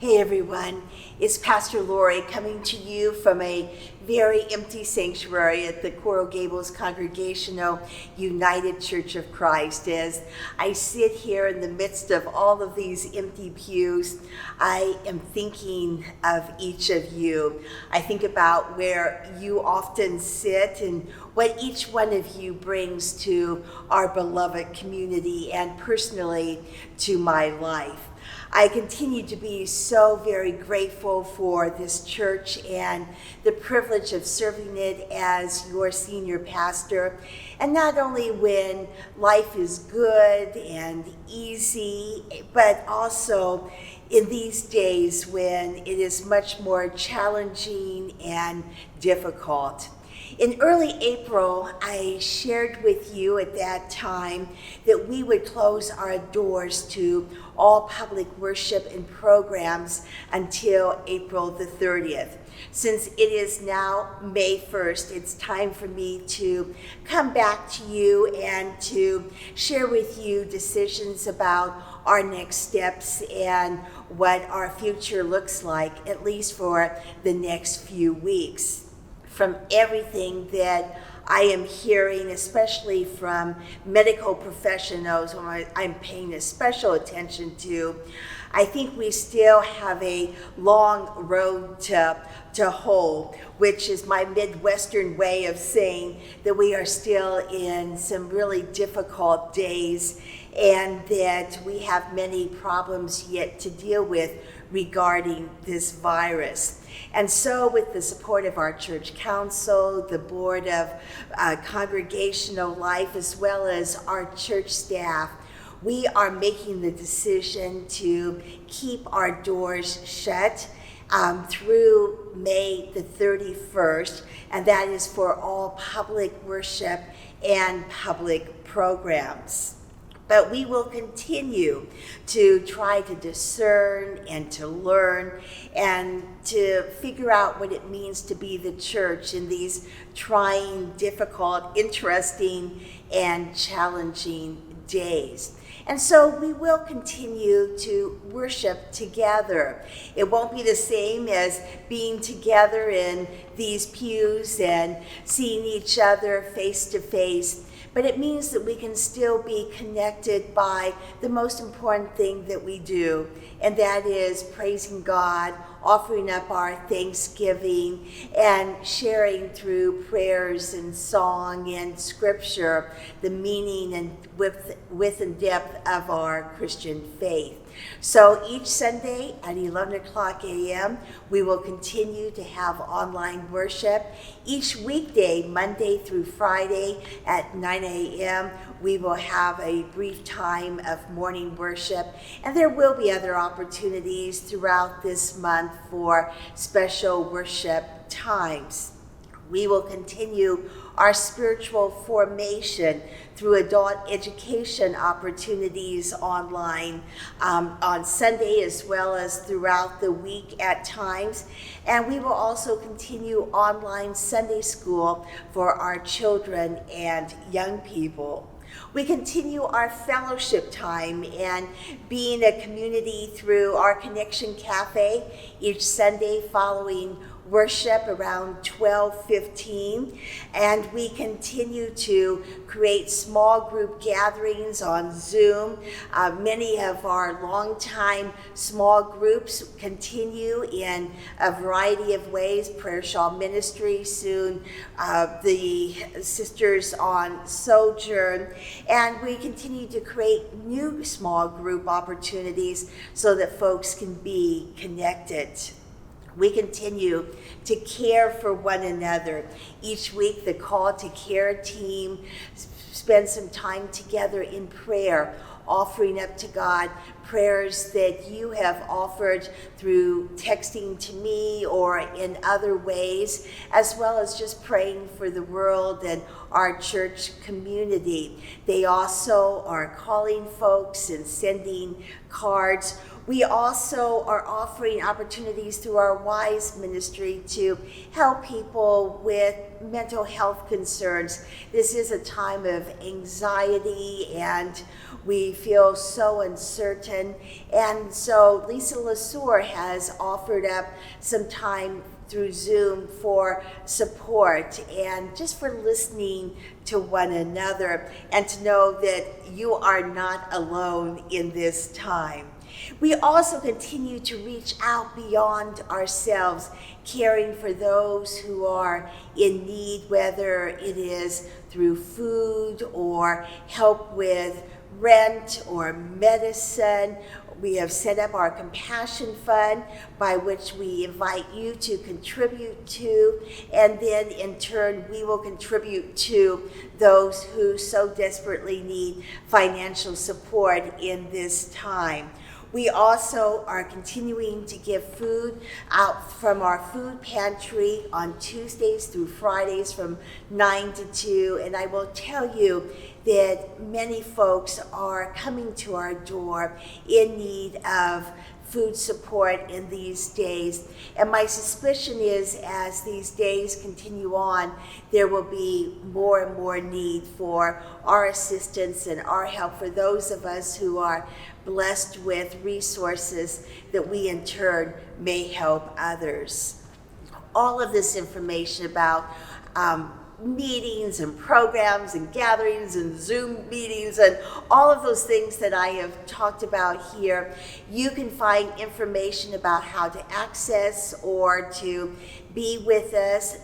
Hey everyone, it's Pastor Laurie coming to you from a very empty sanctuary at the Coral Gables Congregational United Church of Christ. As I sit here in the midst of all of these empty pews, I am thinking of each of you. I think about where you often sit and what each one of you brings to our beloved community and personally to my life. I continue to be so very grateful for this church and the privilege of serving it as your senior pastor. And not only when life is good and easy, but also in these days when it is much more challenging and difficult. In early April, I shared with you at that time that we would close our doors to all public worship and programs until April the 30th. Since it is now May 1st, it's time for me to come back to you and to share with you decisions about our next steps and what our future looks like, at least for the next few weeks. From everything that I am hearing, especially from medical professionals whom I'm paying a special attention to, I think we still have a long road to hoe, which is my Midwestern way of saying that we are still in some really difficult days and that we have many problems yet to deal with regarding this virus. And so with the support of our church council, the board of congregational life, as well as our church staff, we are making the decision to keep our doors shut through May the 31st, and that is for all public worship and public programs. But we will continue to try to discern and to learn and to figure out what it means to be the church in these trying, difficult, interesting, and challenging days. And so we will continue to worship together. It won't be the same as being together in these pews and seeing each other face to face, but it means that we can still be connected by the most important thing that we do, and that is praising God, offering up our thanksgiving, and sharing through prayers and song and scripture the meaning and width and depth of our Christian faith. So each Sunday at 11 o'clock a.m., we will continue to have online worship. Each weekday, Monday through Friday at 9 a.m., we will have a brief time of morning worship, and there will be other opportunities throughout this month for special worship times. We will continue our spiritual formation through adult education opportunities online on Sunday as well as throughout the week at times. And we will also continue online Sunday school for our children and young people. We continue our fellowship time and being a community through our Connection Cafe each Sunday following worship around 12:15, and we continue to create small group gatherings on Zoom. Many of our longtime small groups continue in a variety of ways. Prayer Shawl Ministry, soon the Sisters on Sojourn, and we continue to create new small group opportunities so that folks can be connected. We continue to care for one another. Each week, the Call to Care team spends some time together in prayer, offering up to God prayers that you have offered through texting to me or in other ways, as well as just praying for the world and our church community. They also are calling folks and sending cards. We also are offering opportunities through our WISE ministry to help people with mental health concerns. This is a time of anxiety, and We feel so uncertain. And so Lisa LeSueur has offered up some time through Zoom for support and just for listening to one another and to know that you are not alone in this time. We also continue to reach out beyond ourselves, caring for those who are in need, whether it is through food or help with rent or medicine. We have set up our compassion fund by which we invite you to contribute to, and then in turn we will contribute to those who so desperately need financial support in this time. We also are continuing to give food out from our food pantry on Tuesdays through Fridays from 9 to 2. And I will tell you that many folks are coming to our door in need of food support in these days. And my suspicion is as these days continue on, there will be more and more need for our assistance and our help for those of us who are blessed with resources that we in turn may help others. All of this information about meetings and programs and gatherings and Zoom meetings and all of those things that I have talked about here, you can find information about how to access or to be with us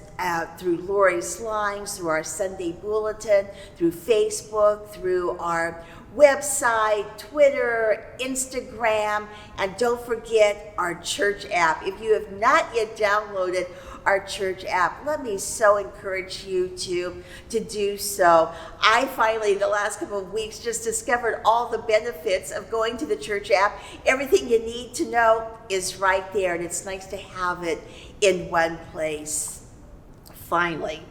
through Laurie's lines, through our Sunday bulletin, through Facebook, through our website, Twitter, Instagram, and don't forget our church app. If you have not yet downloaded our church app, let me so encourage you to do so. I finally, in the last couple of weeks, just discovered all the benefits of going to the church app. Everything you need to know is right there, and it's nice to have it in one place. Finally,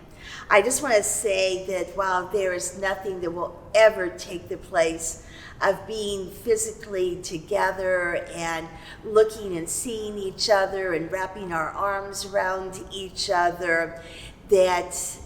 I just want to say that while there is nothing that will ever take the place of being physically together and looking and seeing each other and wrapping our arms around each other, that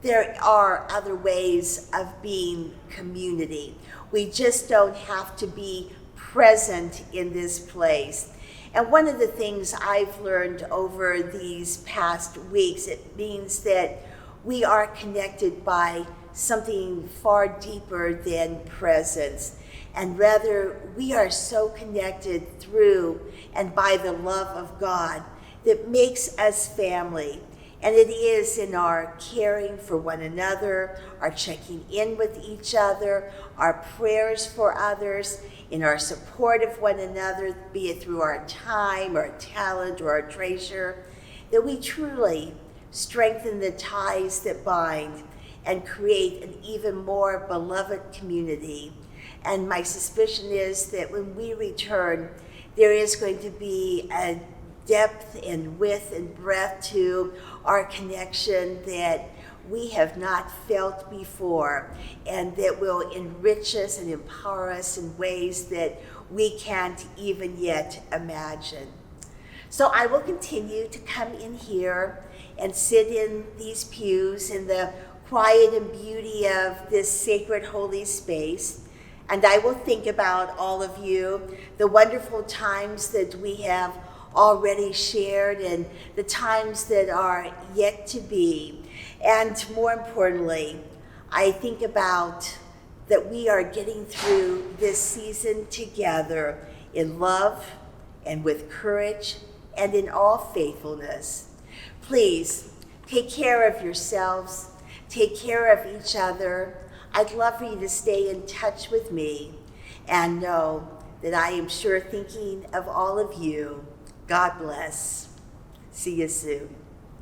there are other ways of being community. We just don't have to be present in this place. And one of the things I've learned over these past weeks, it means that we are connected by something far deeper than presence. And rather, we are so connected through and by the love of God that makes us family. And it is in our caring for one another, our checking in with each other, our prayers for others, in our support of one another, be it through our time, our talent, or our treasure, that we truly strengthen the ties that bind and create an even more beloved community. And my suspicion is that when we return, there is going to be a depth and width and breadth to our connection that we have not felt before, and that will enrich us and empower us in ways that we can't even yet imagine. So I will continue to come in here and sit in these pews in the quiet and beauty of this sacred holy space. And I will think about all of you, the wonderful times that we have already shared and the times that are yet to be. And more importantly, I think about that we are getting through this season together in love and with courage and in all faithfulness. Please take care of yourselves, take care of each other. I'd love for you to stay in touch with me and know that I am sure thinking of all of you. God bless. See you soon.